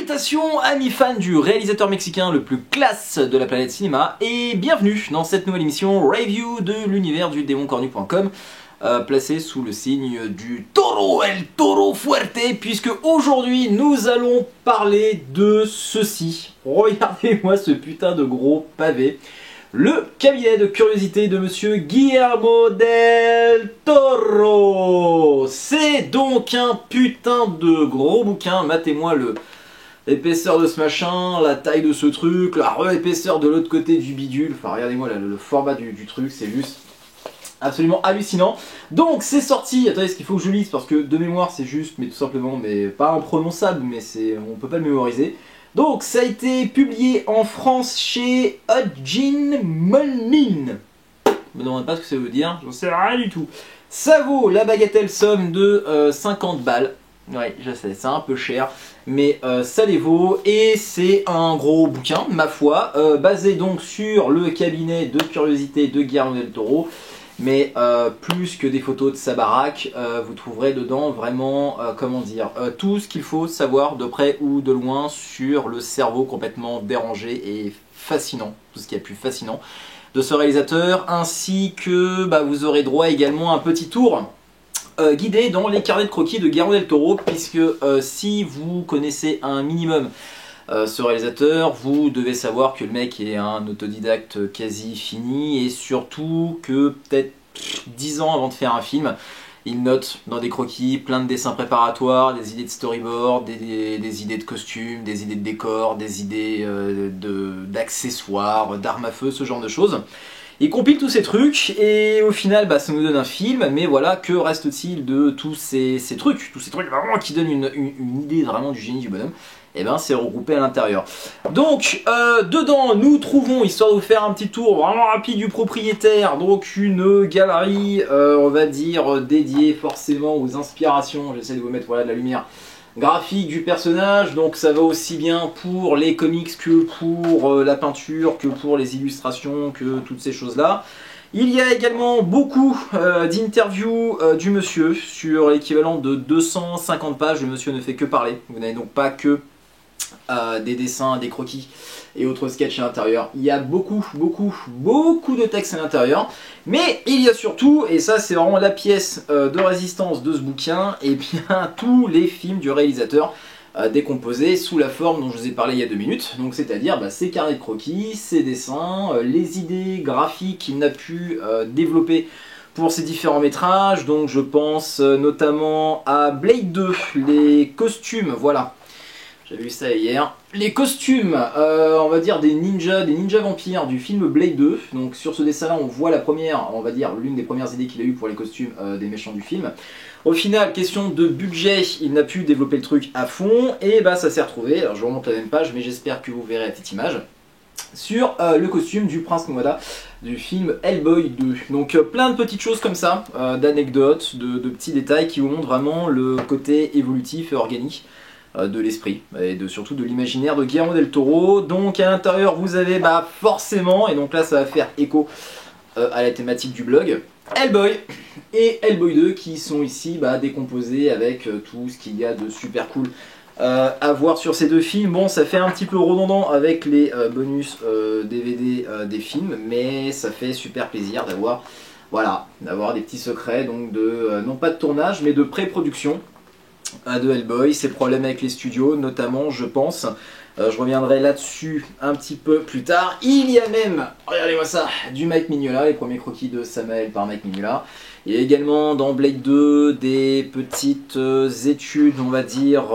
Salutations amis fans du réalisateur mexicain le plus classe de la planète cinéma et bienvenue dans cette nouvelle émission review de l'univers du démoncornu.com placée sous le signe du Toro, El Toro Fuerte, puisque aujourd'hui nous allons parler de ceci. Regardez-moi ce putain de gros pavé. Le cabinet de curiosité de monsieur Guillermo del Toro. C'est donc un putain de gros bouquin, matez-moi l'épaisseur de ce machin, la taille de ce truc, la re-épaisseur de l'autre côté du bidule, enfin regardez-moi le format du truc, c'est juste absolument hallucinant. Donc c'est sorti, attendez, ce qu'il faut que je lise parce que de mémoire c'est juste, mais tout simplement, mais pas imprononçable, mais on peut pas le mémoriser. Donc ça a été publié en France chez Hodgin Molnin. Je me demande pas ce que ça veut dire, j'en sais rien du tout. Ça vaut la bagatelle somme de 50 balles. Ouais, je sais, c'est un peu cher, mais ça les vaut. Et c'est un gros bouquin, ma foi, basé donc sur le cabinet de curiosité de Guillermo del Toro. Mais plus que des photos de sa baraque, vous trouverez dedans vraiment, comment dire, tout ce qu'il faut savoir de près ou de loin sur le cerveau complètement dérangé et fascinant, tout ce qui est plus fascinant de ce réalisateur, ainsi que vous aurez droit également à un petit tour guidé dans les carnets de croquis de Guillermo del Toro, puisque si vous connaissez un minimum ce réalisateur, vous devez savoir que le mec est un autodidacte quasi fini et surtout que peut-être 10 ans avant de faire un film, il note dans des croquis plein de dessins préparatoires, des idées de storyboard, des idées de costumes, des idées de décors, des idées d'accessoires, d'armes à feu, ce genre de choses. Il compile tous ces trucs et au final ça nous donne un film, mais voilà, que reste-t-il de tous ces trucs vraiment qui donnent une idée vraiment du génie du bonhomme? Et c'est regroupé à l'intérieur. Donc dedans nous trouvons, histoire de vous faire un petit tour vraiment rapide du propriétaire, donc une galerie on va dire dédiée forcément aux inspirations, j'essaie de vous mettre voilà de la lumière graphique du personnage, donc ça va aussi bien pour les comics que pour la peinture, que pour les illustrations, que toutes ces choses là. Il y a également beaucoup d'interviews du monsieur sur l'équivalent de 250 pages, le monsieur ne fait que parler, vous n'avez donc pas que des dessins, des croquis et autres sketchs à l'intérieur. Il y a beaucoup de textes à l'intérieur, mais il y a surtout, et ça c'est vraiment la pièce de résistance de ce bouquin, et bien tous les films du réalisateur décomposés sous la forme dont je vous ai parlé il y a 2 minutes, donc c'est-à-dire ses carnets de croquis, ses dessins, les idées graphiques qu'il n'a pu développer pour ses différents métrages. Donc je pense notamment à Blade 2, les costumes, voilà. J'avais vu ça hier. Les costumes, on va dire des ninjas vampires du film Blade 2. Donc sur ce dessin-là, on voit la première, on va dire l'une des premières idées qu'il a eues pour les costumes des méchants du film. Au final, question de budget, il n'a pu développer le truc à fond et ça s'est retrouvé. Alors je remonte la même page, mais j'espère que vous verrez la petite image sur le costume du Prince Noada du film Hellboy 2. Donc plein de petites choses comme ça, d'anecdotes, de petits détails qui vous montrent vraiment le côté évolutif et organique de l'esprit et surtout de l'imaginaire de Guillermo del Toro. Donc à l'intérieur vous avez forcément, et donc là ça va faire écho à la thématique du blog, Hellboy et Hellboy 2 qui sont ici décomposés avec tout ce qu'il y a de super cool à voir sur ces deux films. Bon, ça fait un petit peu redondant avec les bonus DVD des films, mais ça fait super plaisir d'avoir des petits secrets, donc non pas de tournage mais de pré-production de Hellboy, ses problèmes avec les studios notamment, je pense. Je reviendrai là-dessus un petit peu plus tard. Il y a même, regardez-moi ça, du Mike Mignola, les premiers croquis de Samael par Mike Mignola. Il y a également dans Blade 2 des petites études, on va dire,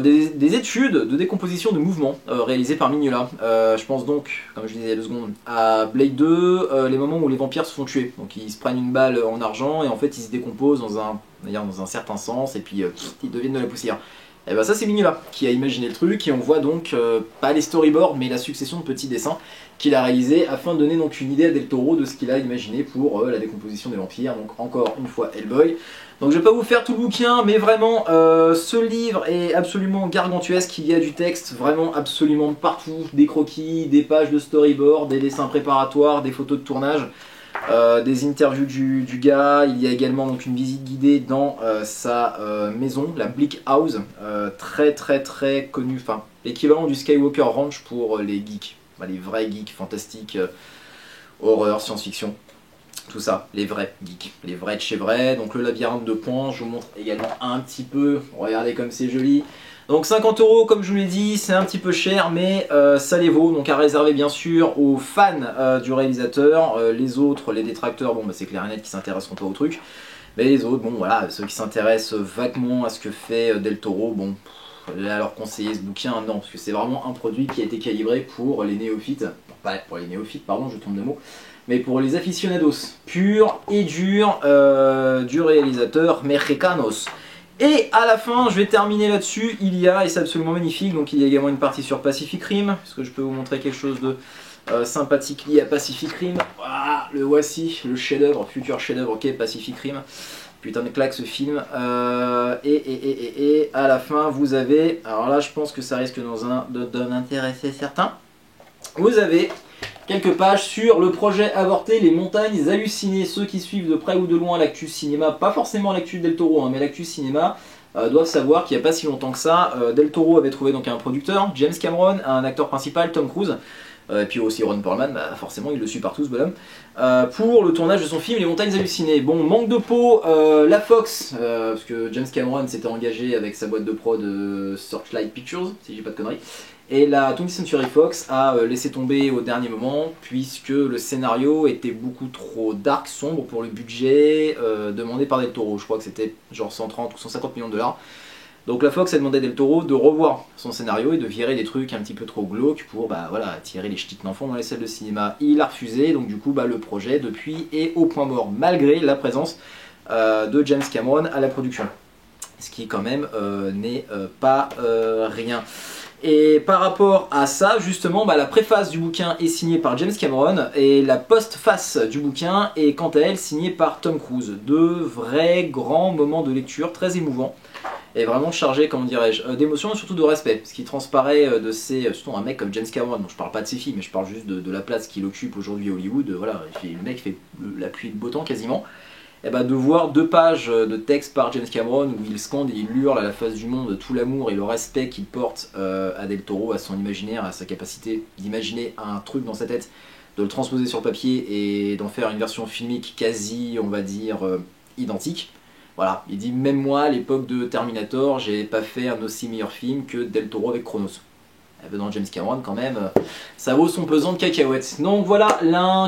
des études de décomposition de mouvements réalisées par Mignola. Je pense donc, comme je disais il y a 2 secondes, à Blade 2, les moments où les vampires se font tuer. Donc ils se prennent une balle en argent et en fait ils se décomposent dans un certain sens et puis ils deviennent de la poussière. Et ça c'est Mignola qui a imaginé le truc et on voit donc pas les storyboards mais la succession de petits dessins qu'il a réalisé afin de donner donc une idée à Del Toro de ce qu'il a imaginé pour la décomposition des vampires. Donc encore une fois Hellboy. Donc je vais pas vous faire tout le bouquin, mais vraiment ce livre est absolument gargantuesque. Il y a du texte vraiment absolument partout, des croquis, des pages de storyboard, des dessins préparatoires, des photos de tournage. des interviews du gars. Il y a également donc une visite guidée dans sa maison, la Bleak House, très connue, enfin l'équivalent du Skywalker Ranch pour les geeks, les vrais geeks fantastiques, horreur, science-fiction. Tout ça, les vrais geeks, les vrais de chez vrai. Donc le labyrinthe de Pan, je vous montre également un petit peu. Regardez comme c'est joli. Donc 50 € comme je vous l'ai dit, c'est un petit peu cher, mais ça les vaut. Donc à réserver bien sûr aux fans du réalisateur. Les autres, les détracteurs, bon bah c'est clair et net qui s'intéresseront pas au truc. Mais les autres, bon voilà, ceux qui s'intéressent vaguement à ce que fait Del Toro, bon, là leur conseiller ce bouquin, non, parce que c'est vraiment un produit qui a été calibré pour les néophytes. Bon, pas pour les néophytes, pardon, je tombe de mots. Mais pour les aficionados purs et durs du réalisateur Mexicanos. Et à la fin, je vais terminer là-dessus, il y a, et c'est absolument magnifique, donc il y a également une partie sur Pacific Rim, est-ce que je peux vous montrer quelque chose de sympathique lié à Pacific Rim. Voilà, le voici, le chef-d'œuvre, futur chef-d'œuvre, ok, Pacific Rim. Putain de claque ce film. Et à la fin, vous avez, alors là je pense que ça risque d'en intéresser certains, vous avez quelques pages sur le projet avorté, les montagnes hallucinées. Ceux qui suivent de près ou de loin l'actu cinéma, pas forcément l'actu Del Toro, hein, mais l'actu cinéma, doivent savoir qu'il n'y a pas si longtemps que ça, Del Toro avait trouvé donc un producteur, James Cameron, un acteur principal, Tom Cruise, et puis aussi Ron Perlman, bah forcément il le suit partout ce bonhomme, pour le tournage de son film Les Montagnes Hallucinées. Bon, manque de peau, la Fox, parce que James Cameron s'était engagé avec sa boîte de prod Searchlight Pictures, si j'ai pas de conneries, et la 20th Century Fox a laissé tomber au dernier moment, puisque le scénario était beaucoup trop dark, sombre pour le budget demandé par Del Toro. Je crois que c'était genre 130 ou 150 millions de dollars. Donc la Fox a demandé à Del Toro de revoir son scénario et de virer des trucs un petit peu trop glauques pour bah, voilà, attirer les ch'tis d'enfants dans les salles de cinéma. Il a refusé, donc du coup bah, le projet depuis est au point mort, malgré la présence de James Cameron à la production. Ce qui quand même n'est pas rien. Et par rapport à ça, justement, bah, la préface du bouquin est signée par James Cameron et la postface du bouquin est quant à elle signée par Tom Cruise. Deux vrais grands moments de lecture très émouvants et vraiment chargés, comment dirais-je, d'émotion et surtout de respect. Ce qui transparaît de ces... surtout un mec comme James Cameron, donc je parle pas de ses filles, mais je parle juste de la place qu'il occupe aujourd'hui à Hollywood. Voilà, le mec fait la pluie de beau temps quasiment. Et bah de voir 2 pages de texte par James Cameron où il scande et il hurle à la face du monde tout l'amour et le respect qu'il porte à Del Toro, à son imaginaire, à sa capacité d'imaginer un truc dans sa tête, de le transposer sur papier et d'en faire une version filmique quasi, on va dire, identique. Voilà, il dit même moi à l'époque de Terminator, j'ai pas fait un aussi meilleur film que Del Toro avec Chronos. Dans James Cameron quand même, ça vaut son pesant de cacahuètes. Donc voilà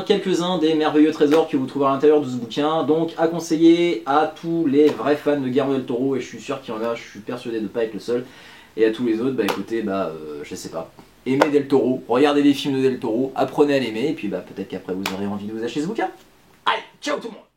quelques-uns des merveilleux trésors que vous trouverez à l'intérieur de ce bouquin. Donc à conseiller à tous les vrais fans de Guillermo del Toro, et je suis sûr qu'il y en a, je suis persuadé de ne pas être le seul. Et à tous les autres, bah écoutez, je sais pas, aimez Del Toro, regardez des films de Del Toro, apprenez à l'aimer, et puis bah peut-être qu'après vous aurez envie de vous acheter ce bouquin. Allez, ciao tout le monde!